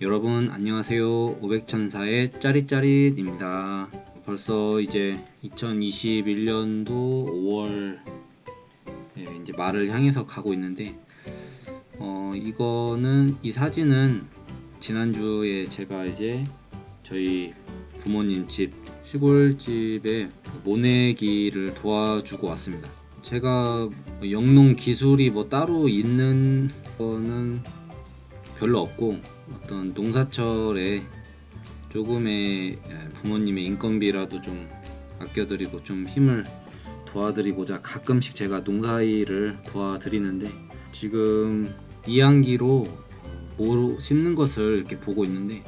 여러분 안녕하세요. 오백천사의 짜릿짜릿입니다. 벌써 이제 2021년도 5월 이제 말을 향해서 가고 있는데 이 사진은 지난주에 제가 이제 저희 부모님 집 시골집에 모내기를 도와주고 왔습니다. 제가 영농 기술이 뭐 따로 있는 거는 별로 없고 어떤 농사철에 조금의 부모님의 인건비라도 좀 아껴드리고 좀 힘을 도와드리고자 가끔씩 제가 농사일을 도와드리는데, 지금 이항기로 모로 심는 것을 이렇게 보고 있는데,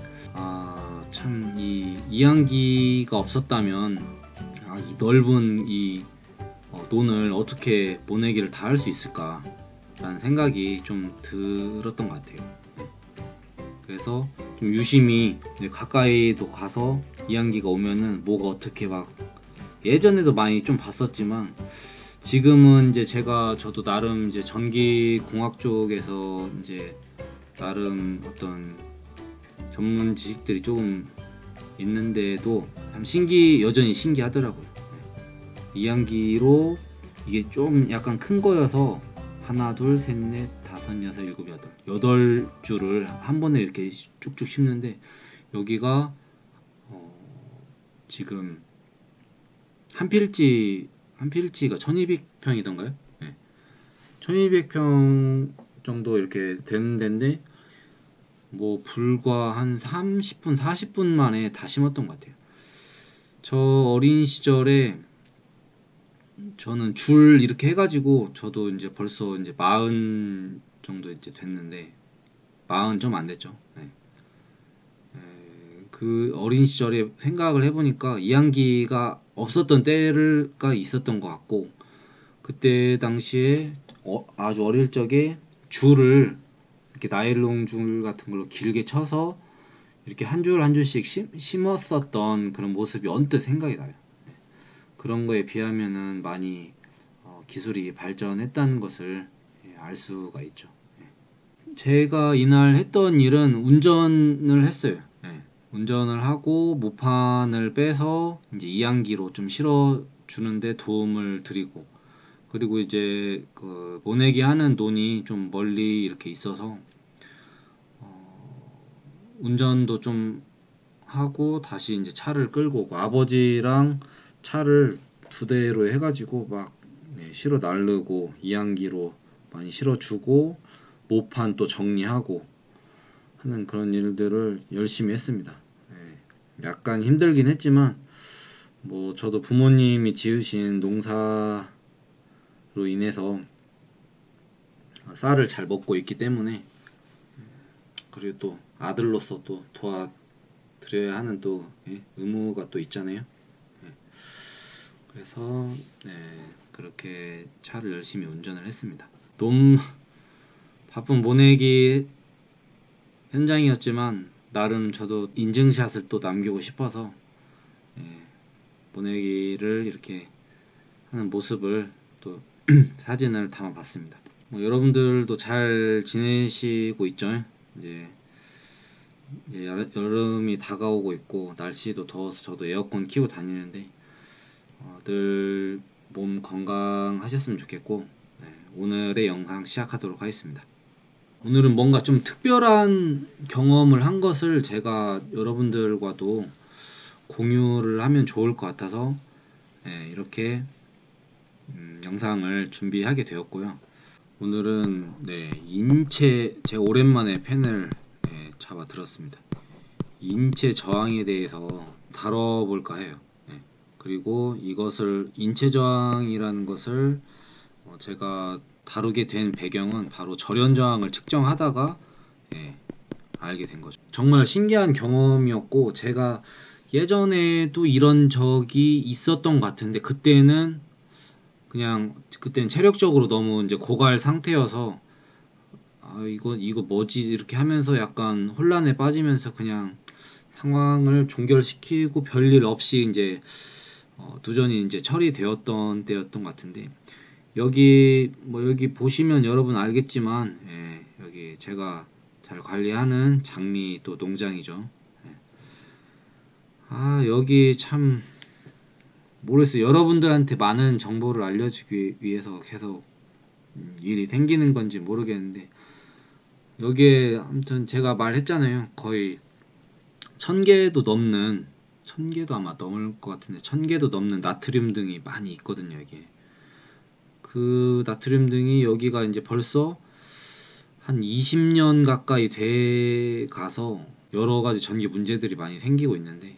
참 이 이항기가 없었다면 이 넓은 이 논을 어떻게 모내기를 다 할 수 있을까 라는 생각이 좀 들었던 것 같아요. 그래서 좀 유심히 가까이도 가서 이항기가 오면은 뭐가 어떻게 막, 예전에도 많이 좀 봤었지만 지금은 이제 저도 나름 이제 전기 공학 쪽에서 이제 나름 어떤 전문 지식들이 조금 있는데도 참 여전히 신기하더라고요. 이항기로 이게 좀 약간 큰 거여서 하나 둘 셋 넷 다섯 여섯 일곱 여덟 줄을 한 번에 이렇게 쭉쭉 심는데, 여기가 지금 한 필지가 1200평이던가요? 네. 1200평 정도 이렇게 되는 데인데 뭐 불과 한 30분 40분 만에 다 심었던 것 같아요. 저 어린 시절에 저는 줄 이렇게 해가지고 저도 이제 벌써 이제 40 정도 이제 됐는데, 40 좀 안 됐죠. 네. 그 어린 시절에 생각을 해보니까 이항기가 없었던 때가 있었던 것 같고, 그때 당시에 아주 어릴 적에 줄을 이렇게 나일론 줄 같은 걸로 길게 쳐서 이렇게 한 줄 한 줄씩 심었었던 그런 모습이 언뜻 생각이 나요. 그런 거에 비하면은 많이 기술이 발전했다는 것을 알 수가 있죠. 제가 이날 했던 일은 운전을 했어요. 운전을 하고 모판을 빼서 이제 이항기로 좀 실어 주는데 도움을 드리고, 그리고 이제 그 모내기 하는 논이 좀 멀리 이렇게 있어서 운전도 좀 하고 다시 이제 차를 끌고 오고, 아버지랑 차를 두 대로 해가지고 막 실어 나르고 이항기로 많이 실어주고 모판 또 정리하고 하는 그런 일들을 열심히 했습니다. 약간 힘들긴 했지만 뭐 저도 부모님이 지으신 농사로 인해서 쌀을 잘 먹고 있기 때문에, 그리고 또 아들로서 또 도와드려야 하는 또 의무가 또 있잖아요. 그래서 그렇게 차를 열심히 운전을 했습니다. 너무 바쁜 모내기 현장이었지만 나름 저도 인증샷을 또 남기고 싶어서 모내기를 이렇게 하는 모습을 또 사진을 담아봤습니다. 뭐 여러분들도 잘 지내시고 있죠? 이제 여름이 다가오고 있고 날씨도 더워서 저도 에어컨 키고 다니는데 늘 몸 건강하셨으면 좋겠고, 오늘의 영상 시작하도록 하겠습니다. 오늘은 뭔가 좀 특별한 경험을 한 것을 제가 여러분들과도 공유를 하면 좋을 것 같아서 이렇게 영상을 준비하게 되었고요. 오늘은 제가 오랜만에 펜을 잡아 들었습니다. 인체 저항에 대해서 다뤄볼까 해요. 그리고 이것을 인체 저항이라는 것을 제가 다루게 된 배경은 바로 절연 저항을 측정하다가 알게 된 거죠. 정말 신기한 경험이었고, 제가 예전에도 이런 적이 있었던 것 같은데 그때는 체력적으로 너무 이제 고갈 상태여서 이거 뭐지 이렇게 하면서 약간 혼란에 빠지면서 그냥 상황을 종결시키고 별일 없이 이제 두전이 이제 처리되었던 때였던 것 같은데, 여기 보시면 여러분 알겠지만 여기 제가 잘 관리하는 장미 또 농장이죠. 여기 참 모르겠어요. 여러분들한테 많은 정보를 알려주기 위해서 계속 일이 생기는 건지 모르겠는데, 여기에 아무튼 제가 말했잖아요. 거의 1000개도 넘는, 1000개도 아마 넘을 것 같은데 1000개도 넘는 나트륨 등이 많이 있거든요. 이게 그 나트륨 등이 여기가 이제 벌써 한 20년 가까이 돼 가서 여러 가지 전기 문제들이 많이 생기고 있는데,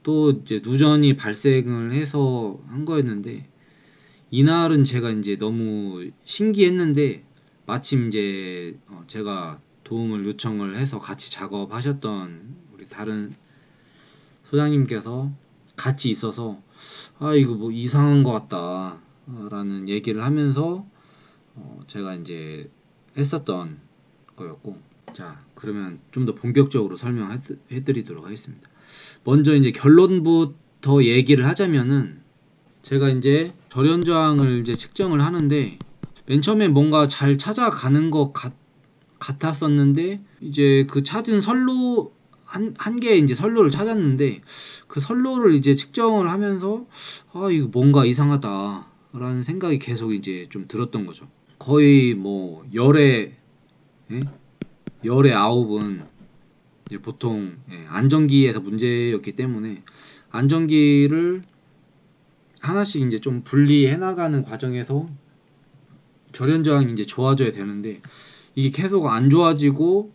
또 이제 누전이 발생을 해서 한 거였는데, 이날은 제가 이제 너무 신기했는데, 마침 이제 제가 도움을 요청을 해서 같이 작업하셨던 우리 다른 소장님께서 같이 있어서 이거 뭐 이상한 것 같다 라는 얘기를 하면서 제가 이제 했었던 거였고, 자 그러면 좀 더 본격적으로 설명해 드리도록 하겠습니다. 먼저 이제 결론부터 얘기를 하자면은, 제가 이제 절연 저항을 이제 측정을 하는데, 맨 처음에 뭔가 잘 찾아가는 것 같았었는데, 이제 그 찾은 선로 한 개의 이제 선로를 찾았는데, 그 선로를 이제 측정을 하면서 이거 뭔가 이상하다라는 생각이 계속 이제 좀 들었던 거죠. 거의 뭐 열의 9은 보통 안전기에서 문제였기 때문에, 안전기를 하나씩 이제 좀 분리해 나가는 과정에서 절연 저항이 이제 좋아져야 되는데, 이게 계속 안 좋아지고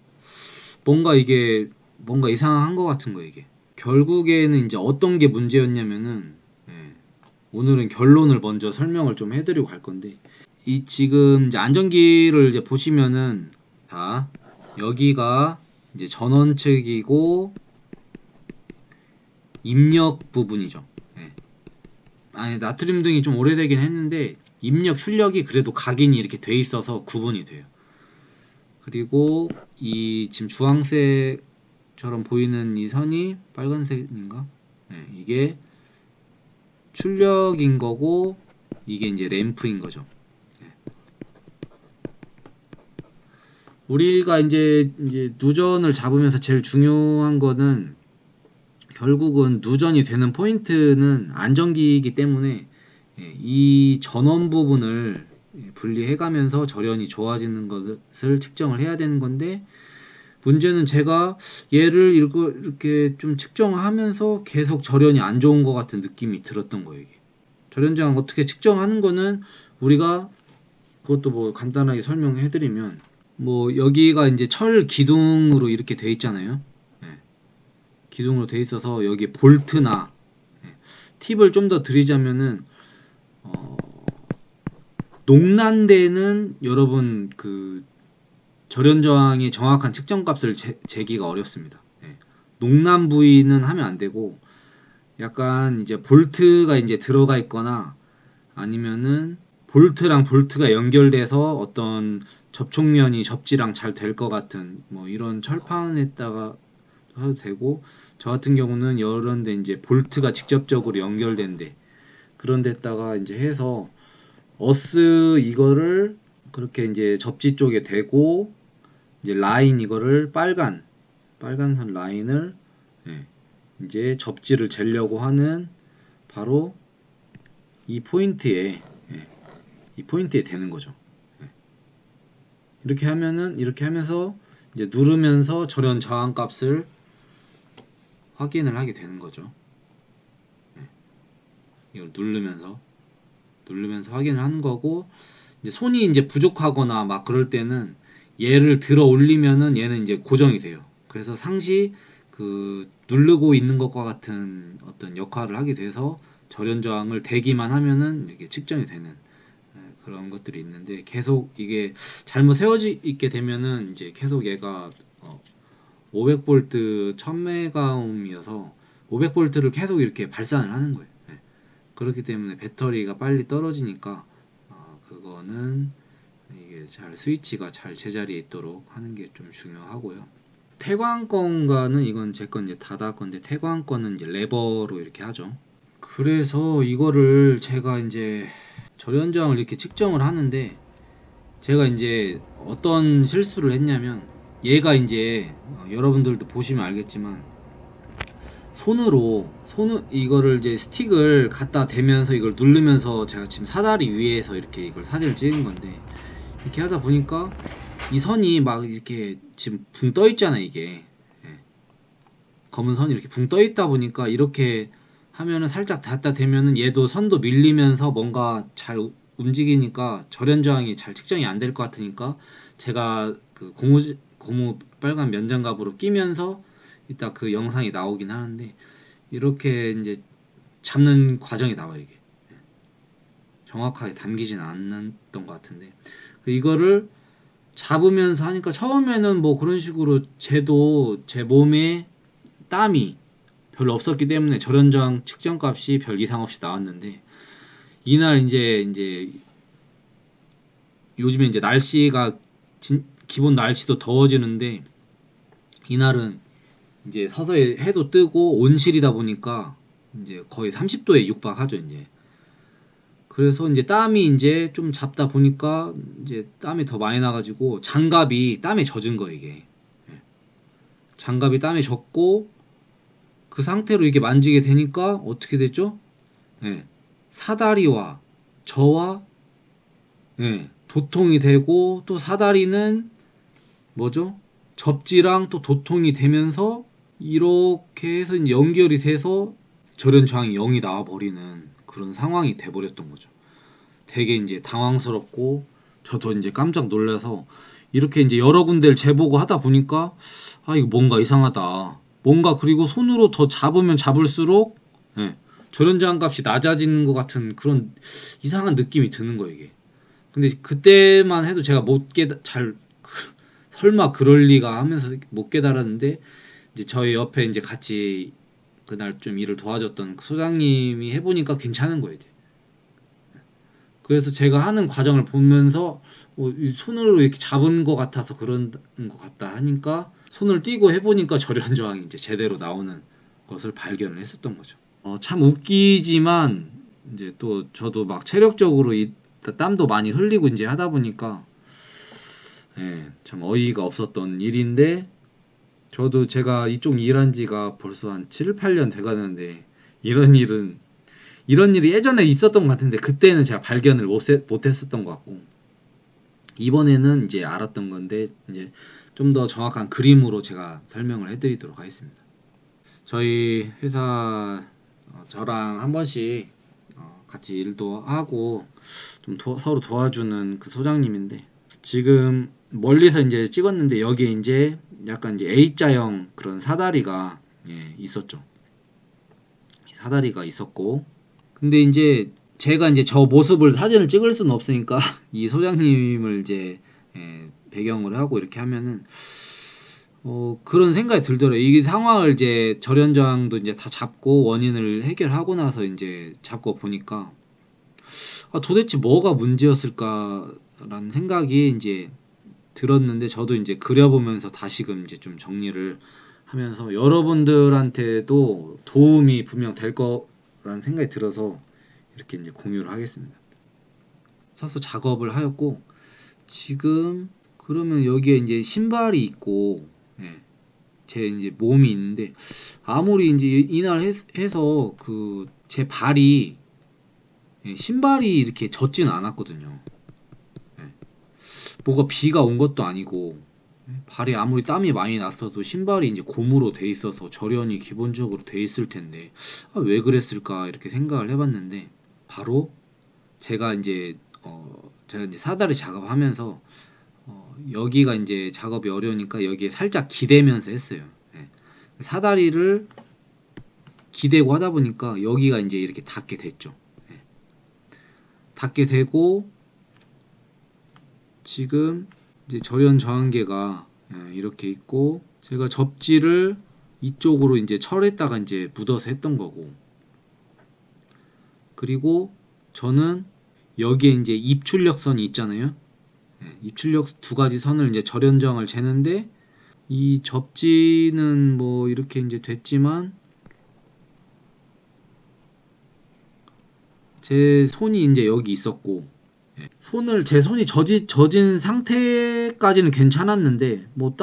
이게 뭔가 이상한 것 같은 거예요. 이게 결국에는 이제 어떤 게 문제였냐면은, 오늘은 결론을 먼저 설명을 좀 해드리고 갈 건데, 이 지금 이제 안전기를 이제 보시면은, 자 여기가 이제 전원 측이고 입력 부분이죠. 나트륨 등이 좀 오래되긴 했는데 입력 출력이 그래도 각인이 이렇게 돼 있어서 구분이 돼요. 그리고 이 지금 주황색처럼 보이는 이 선이 빨간색인가? 이게 출력인 거고, 이게 이제 램프인 거죠. 우리가 이제 누전을 잡으면서 제일 중요한 거는, 결국은 누전이 되는 포인트는 안전기이기 때문에 이 전원 부분을 분리해가면서 절연이 좋아지는 것을 측정을 해야 되는 건데, 문제는 제가 얘를 이렇게 좀 측정하면서 계속 절연이 안 좋은 것 같은 느낌이 들었던 거예요. 이게 절연 저항 어떻게 측정하는 거는, 우리가 그것도 뭐 간단하게 설명해드리면, 뭐 여기가 이제 철 기둥으로 이렇게 돼 있잖아요. 기둥으로 돼 있어서 여기 볼트나, 팁을 좀 더 드리자면은, 농난대는 여러분 그 절연 저항의 정확한 측정 값을 재기가 어렵습니다. 농난 부위는 하면 안 되고, 약간 이제 볼트가 이제 들어가 있거나, 아니면은 볼트랑 볼트가 연결돼서 어떤 접촉면이 접지랑 잘 될 것 같은 뭐 이런 철판에다가 해도 되고, 저 같은 경우는 이런 데 이제 볼트가 직접적으로 연결된 데, 그런 데다가 이제 해서 어스 이거를 그렇게 이제 접지 쪽에 대고, 이제 라인 이거를 빨간선 라인을 이제 접지를 재려고 하는, 바로 이 포인트에 이 포인트에 되는 거죠. 이렇게 하면은, 이렇게 하면서 이제 누르면서 절연 저항 값을 확인을 하게 되는 거죠. 이걸 누르면서 확인을 하는 거고, 이제 손이 이제 부족하거나 막 그럴 때는 얘를 들어 올리면은 얘는 이제 고정이 돼요. 그래서 상시 그 누르고 있는 것과 같은 어떤 역할을 하게 돼서 절연 저항을 대기만 하면은 이게 측정이 되는 그런 것들이 있는데, 계속 이게 잘못 세워져 있게 되면은 이제 계속 얘가 500V 1000메가옴이어서 500V를 계속 이렇게 발산을 하는 거예요. 그렇기 때문에 배터리가 빨리 떨어지니까, 그거는 이게 잘 스위치가 잘 제자리에 있도록 하는 게 좀 중요하고요. 태광 건과는, 이건 제 건 이제 다다 건데, 태광 거는 이제 레버로 이렇게 하죠. 그래서 이거를 제가 이제 절연 저항을 이렇게 측정을 하는데, 제가 이제 어떤 실수를 했냐면, 얘가 이제 여러분들도 보시면 알겠지만 손으로 이거를 이제 스틱을 갖다 대면서 이걸 누르면서 제가 지금 사다리 위에서 이렇게 이걸 사진을 찍은 건데, 이렇게 하다 보니까 이 선이 막 이렇게 지금 붕 떠 있잖아 이게. 예. 검은 선이 이렇게 붕 떠 있다 보니까 이렇게 하면은 살짝 닿다 대면은 얘도 선도 밀리면서 뭔가 잘 움직이니까 절연 저항이 잘 측정이 안 될 것 같으니까 제가 그 고무 빨간 면장갑으로 끼면서 이따 그 영상이 나오긴 하는데, 이렇게 이제 잡는 과정이 나와요 이게. 정확하게 담기진 않았던 것 같은데, 이거를 잡으면서 하니까 처음에는 뭐 그런 식으로 쟤도 제 몸에 땀이 별로 없었기 때문에 절연저항 측정값이 별 이상 없이 나왔는데, 이날 이제 요즘에 이제 날씨가 기본 날씨도 더워지는데, 이날은 이제 서서히 해도 뜨고 온실이다 보니까 이제 거의 30도에 육박하죠 이제. 그래서 이제 땀이 이제 좀 잡다 보니까 이제 땀이 더 많이 나가지고 장갑이 땀에 젖은 거예요 이게. 예. 장갑이 땀에 젖고 그 상태로 이렇게 만지게 되니까 어떻게 됐죠? 예. 사다리와 저와, 예, 도통이 되고, 또 사다리는 뭐죠? 접지랑 또 도통이 되면서 이렇게 해서 이제 연결이 돼서 절연 저항이 0이 나와 버리는 그런 상황이 돼 버렸던 거죠. 되게 이제 당황스럽고 저도 이제 깜짝 놀라서 이렇게 이제 여러 군데를 재보고 하다 보니까 아 이거 뭔가 이상하다. 뭔가, 그리고 손으로 더 잡으면 잡을수록, 예, 절연저항 값이 낮아지는 것 같은 그런 이상한 느낌이 드는 거예요 이게. 근데 그때만 해도 제가 못 깨달 잘 설마 그럴 리가 하면서 못 깨달았는데, 이제 저희 옆에 이제 같이 그날 좀 일을 도와줬던 그 소장님이 해보니까 괜찮은 거예요. 그래서 제가 하는 과정을 보면서 이 손으로 이렇게 잡은 것 같아서 그런 것 같다 하니까 손을 띄고 해보니까 절연 저항이 이제 제대로 나오는 것을 발견을 했었던 거죠. 참 웃기지만 이제 또 저도 막 체력적으로 땀도 많이 흘리고 이제 하다 보니까, 예, 참 어이가 없었던 일인데, 저도 제가 이쪽 일한 지가 벌써 한 7, 8년 돼 가는데 이런 일은 이런 일이 예전에 있었던 것 같은데 그때는 제가 발견을 못했었던 것 같고, 이번에는 이제 알았던 건데 이제 좀 더 정확한 그림으로 제가 설명을 해드리도록 하겠습니다. 저희 회사 저랑 한 번씩 같이 일도 하고 좀 서로 도와주는 그 소장님인데, 지금 멀리서 이제 찍었는데 여기에 이제 약간 이제 A자형 그런 사다리가, 예, 있었죠. 사다리가 있었고, 근데 이제 제가 이제 저 모습을 사진을 찍을 수는 없으니까 이 소장님을 이제, 예, 배경을 하고 이렇게 하면은 그런 생각이 들더라고요. 이 상황을 이제 절연저항도 이제 다 잡고 원인을 해결하고 나서 이제 잡고 보니까 도대체 뭐가 문제였을까라는 생각이 이제 들었는데, 저도 이제 그려보면서 다시금 이제 좀 정리를 하면서 여러분들한테도 도움이 분명 될 거라는 생각이 들어서 이렇게 이제 공유를 하겠습니다. 사서 작업을 하였고, 지금 그러면 여기에 이제 신발이 있고, 예, 제 이제 몸이 있는데, 아무리 이제 이날 해서 그 제 발이, 예, 신발이 이렇게 젖지는 않았거든요. 예, 뭐가 비가 온 것도 아니고, 발에 아무리 땀이 많이 났어도 신발이 이제 고무로 돼 있어서 절연이 기본적으로 돼 있을 텐데, 왜 그랬을까 이렇게 생각을 해봤는데, 바로 제가 이제 사다리 작업하면서 여기가 이제 작업이 어려우니까 여기에 살짝 기대면서 했어요. 예. 사다리를 기대고 하다 보니까 여기가 이제 이렇게 닿게 됐죠. 예. 닿게 되고 지금 이제 절연 저항계가, 예, 이렇게 있고, 제가 접지를 이쪽으로 이제 철에다가 이제 묻어서 했던 거고, 그리고 저는 여기에 이제 입출력선이 있잖아요. 예, 입출력 두 가지 선을 이제 절연저항을 재는데, 이 접지는 뭐 이렇게 이제 됐지만 제 손이 이제 여기 있었고, 예, 제 손이 젖은 상태까지는 괜찮았는데 뭐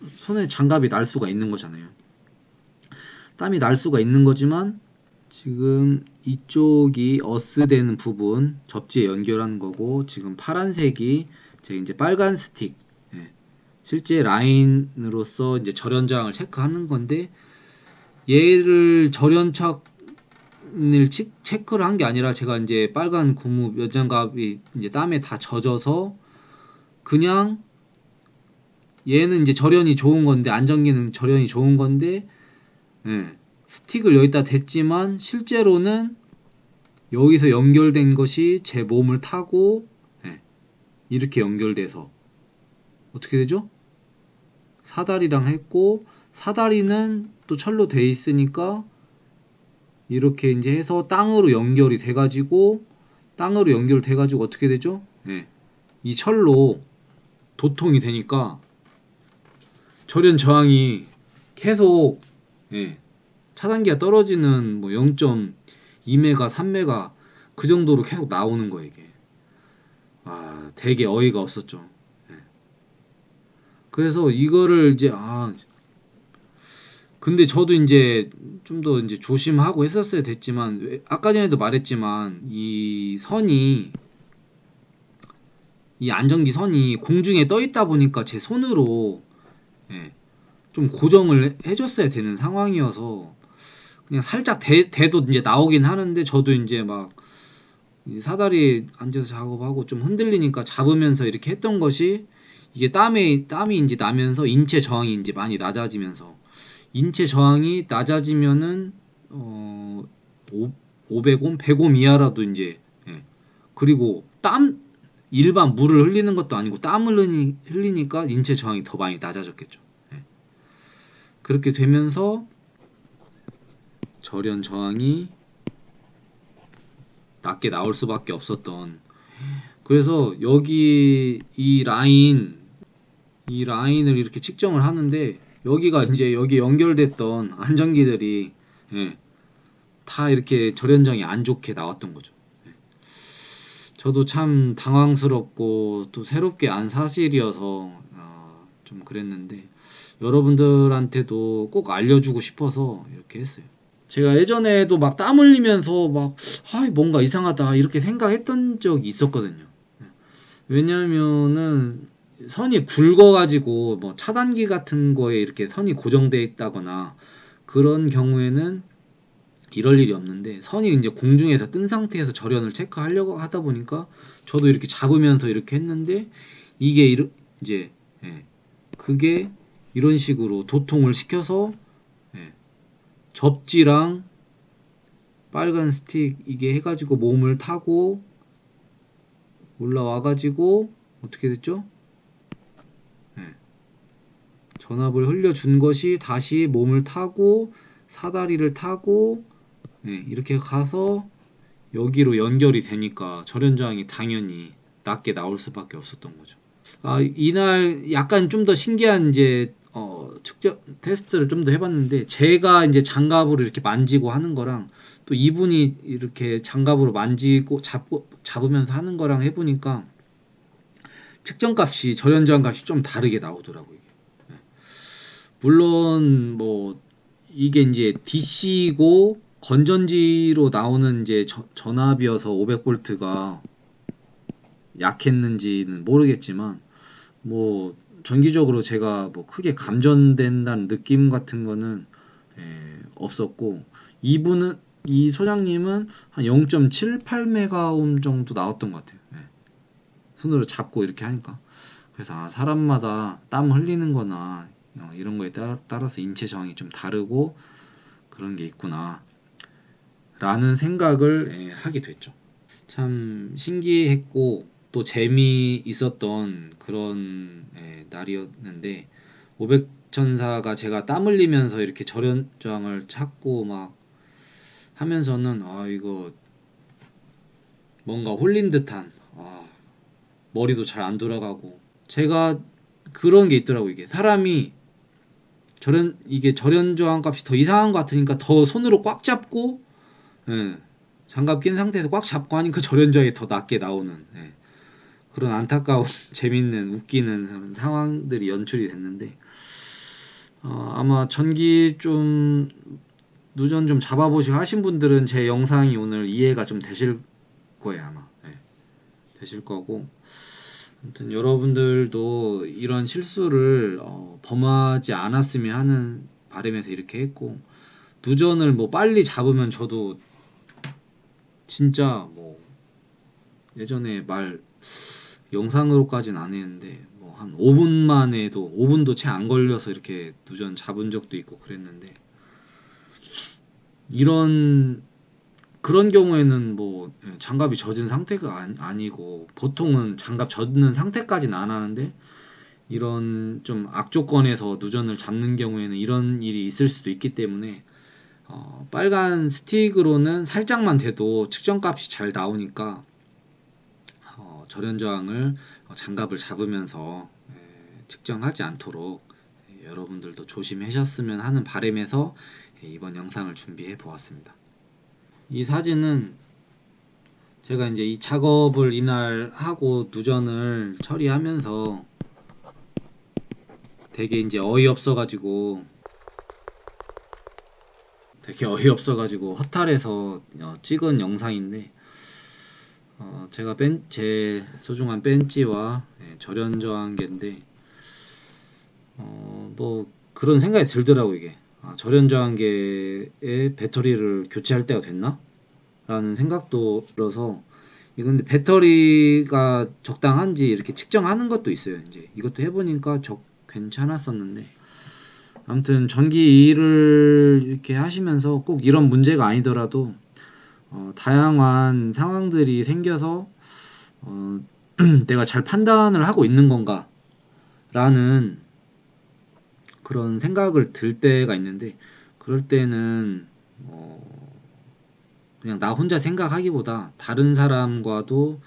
손에 장갑이 날 수가 있는 거잖아요. 땀이 날 수가 있는 거지만 지금 이쪽이 어스되는 부분 접지에 연결한 거고, 지금 파란색이 제 이제 빨간 스틱, 예, 실제 라인으로서 이제 절연장을 체크하는 건데, 얘를 절연착을 체크를 한 게 아니라 제가 이제 빨간 고무 면장갑이 이제 땀에 다 젖어서 그냥 얘는 이제 절연이 좋은 건데, 안전기는 절연이 좋은 건데, 예, 스틱을 여기다 댔지만 실제로는 여기서 연결된 것이 제 몸을 타고, 예, 이렇게 연결돼서 어떻게 되죠? 사다리랑 했고, 사다리는 또 철로 돼 있으니까 이렇게 이제 해서 땅으로 연결이 돼가지고, 땅으로 연결돼가지고 어떻게 되죠? 예, 이 철로 도통이 되니까 절연 저항이 계속, 예, 차단기가 떨어지는 뭐 0.2메가, 3메가 그 정도로 계속 나오는 거예요, 이게. 아, 되게 어이가 없었죠. 예. 그래서 이거를 이제, 근데 저도 이제 좀 더 이제 조심하고 했었어야 됐지만, 아까 전에도 말했지만, 이 안전기 선이 공중에 떠 있다 보니까 제 손으로, 예, 좀 고정을 해줬어야 되는 상황이어서 그냥 살짝 대도 이제 나오긴 하는데, 저도 이제 막 이 사다리에 앉아서 작업하고 좀 흔들리니까 잡으면서 이렇게 했던 것이, 이게 땀이 이제 나면서 인체 저항이 이제 많이 낮아지면서, 인체 저항이 낮아지면은 어 500옴, 100옴 이하라도 이제, 예. 그리고 일반 물을 흘리는 것도 아니고 땀을 흘리니까 인체 저항이 더 많이 낮아졌겠죠. 예. 그렇게 되면서 절연 저항이 낮게 나올 수밖에 없었던. 그래서 여기 이 라인을 이렇게 측정을 하는데, 여기가 이제 여기 연결됐던 안전기들이, 예, 다 이렇게 절연장이 안 좋게 나왔던 거죠. 예. 저도 참 당황스럽고 또 새롭게 안 사실이어서 좀 그랬는데, 여러분들한테도 꼭 알려주고 싶어서 이렇게 했어요. 제가 예전에도 막 땀 흘리면서 막 뭔가 이상하다 이렇게 생각했던 적이 있었거든요. 왜냐면은 선이 굵어가지고 뭐 차단기 같은 거에 이렇게 선이 고정되어 있다거나 그런 경우에는 이럴 일이 없는데, 선이 이제 공중에서 뜬 상태에서 절연을 체크하려고 하다 보니까 저도 이렇게 잡으면서 이렇게 했는데, 이게 이제, 예, 그게 이런 식으로 도통을 시켜서, 예, 접지랑 빨간 스틱 이게 해가지고 몸을 타고 올라와가지고 어떻게 됐죠? 예, 전압을 흘려준 것이 다시 몸을 타고 사다리를 타고, 예, 이렇게 가서 여기로 연결이 되니까 절연저항이 당연히 낮게 나올 수밖에 없었던 거죠. 이날 약간 좀 더 신기한 이제 측정 테스트를 좀 더 해봤는데, 제가 이제 장갑으로 이렇게 만지고 하는 거랑 또 이분이 이렇게 장갑으로 만지고 잡으면서 하는 거랑 해보니까 측정값이, 절연저항 값이 좀 다르게 나오더라고요. 물론 뭐 이게 이제 DC고 건전지로 나오는 이제 전압이어서 500볼트가 약했는지는 모르겠지만, 뭐 전기적으로 제가 뭐 크게 감전된다는 느낌 같은 거는, 없었고, 이 소장님은 한 0.78메가옴 정도 나왔던 것 같아요. 예. 손으로 잡고 이렇게 하니까. 그래서 사람마다 땀 흘리는 거나 이런 거에 따라서 인체 저항이 좀 다르고 그런 게 있구나 라는 생각을, 하게 됐죠. 참 신기했고 또 재미있었던 그런, 날이었는데, 500천사가 제가 땀 흘리면서 이렇게 절연장을 찾고 막 하면서는 이거 뭔가 홀린 듯한, 머리도 잘 안 돌아가고, 제가 그런 게 있더라고. 이게 사람이 이게 절연저항 값이 더 이상한 것 같으니까 더 손으로 꽉 잡고, 예, 장갑 낀 상태에서 꽉 잡고 하니까 절연저항이 더 낮게 나오는, 예, 그런 안타까운 재밌는 웃기는 그런 상황들이 연출이 됐는데 아마 전기 좀 누전 좀 잡아보시고 하신 분들은 제 영상이 오늘 이해가 좀 되실 거예요 아마. 네, 되실 거고 아무튼 여러분들도 이런 실수를 범하지 않았으면 하는 바람에서 이렇게 했고 누전을 뭐 빨리 잡으면 저도 진짜 뭐 예전에 말 영상으로까지는 안 했는데 뭐 한 5분 만에도 5분도 채 안 걸려서 이렇게 누전 잡은 적도 있고 그랬는데 이런 그런 경우에는 뭐 장갑이 젖은 상태가 아니고 보통은 장갑 젖는 상태까지는 안 하는데 이런 좀 악조건에서 누전을 잡는 경우에는 이런 일이 있을 수도 있기 때문에 빨간 스틱으로는 살짝만 돼도 측정값이 잘 나오니까 절연저항을 장갑을 잡으면서 측정하지 않도록 여러분들도 조심하셨으면 하는 바람에서 이번 영상을 준비해 보았습니다. 이 사진은 제가 이제 이 작업을 이날 하고 누전을 처리하면서 되게 이제 어이없어가지고 허탈해서 찍은 영상인데 제가 제 소중한 벤치와 절연저항계인데 뭐 그런 생각이 들더라고 이게 절연저항계의 배터리를 교체할 때가 됐나? 라는 생각도 들어서 이거 근데 배터리가 적당한지 이렇게 측정하는 것도 있어요. 이제 이것도 해보니까 괜찮았었는데 아무튼 전기 일을 이렇게 하시면서 꼭 이런 문제가 아니더라도 다양한 상황들이 생겨서 내가 잘 판단을 하고 있는 건가 라는 그런 생각을 들 때가 있는데 그럴 때는 그냥 나 혼자 생각하기보다 다른 사람과도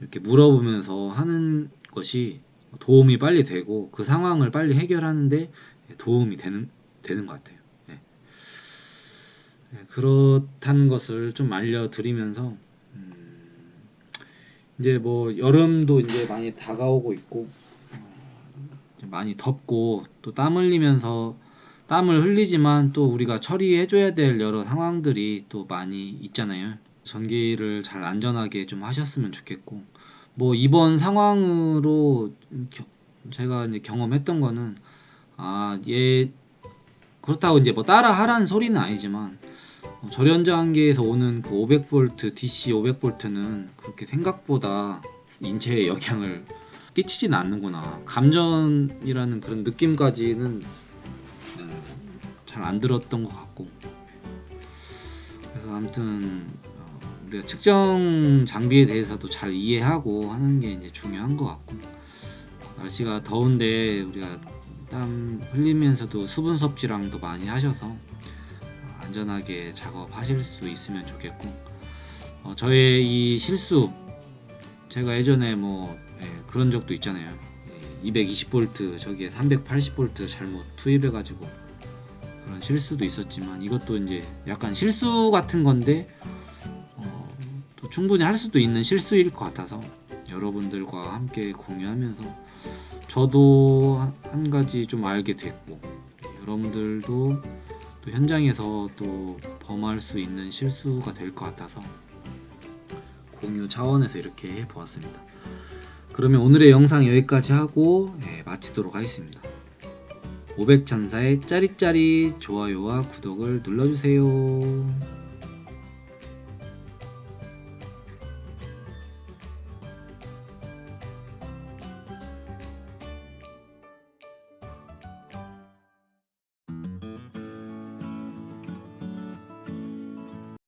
이렇게 물어보면서 하는 것이 도움이 빨리 되고 그 상황을 빨리 해결하는데 도움이 되는 것 같아요. 네. 그렇다는 것을 좀 알려드리면서 이제 뭐 여름도 이제 많이 다가오고 있고 이제 많이 덥고 또 땀을 흘리지만 또 우리가 처리해줘야 될 여러 상황들이 또 많이 있잖아요. 전기를 잘 안전하게 좀 하셨으면 좋겠고 뭐 이번 상황으로 제가 이제 경험했던 거는 얘 그렇다고 이제 뭐 따라 하라는 소리는 아니지만 절연저항계에서 오는 그 500V DC 500V는 그렇게 생각보다 인체에 영향을 끼치진 않는구나. 감전이라는 그런 느낌까지는 잘 안 들었던 것 같고 그래서 아무튼 우리가 측정 장비에 대해서도 잘 이해하고 하는 게 이제 중요한 것 같고 날씨가 더운데 우리가 땀 흘리면서도 수분 섭취량도 많이 하셔서 안전하게 작업하실 수 있으면 좋겠고 저의 이 실수 제가 예전에 뭐 그런 적도 있잖아요. 220V 저기에 380V 잘못 투입해가지고 그런 실수도 있었지만 이것도 이제 약간 실수 같은 건데 또 충분히 할 수도 있는 실수일 것 같아서 여러분들과 함께 공유하면서 저도 한 가지 좀 알게 됐고 여러분들도 또 현장에서 또 범할 수 있는 실수가 될 것 같아서 공유 차원에서 이렇게 해보았습니다. 그러면 오늘의 영상 여기까지 하고 마치도록 하겠습니다. 500찬사의 짜릿짜릿 좋아요와 구독을 눌러주세요.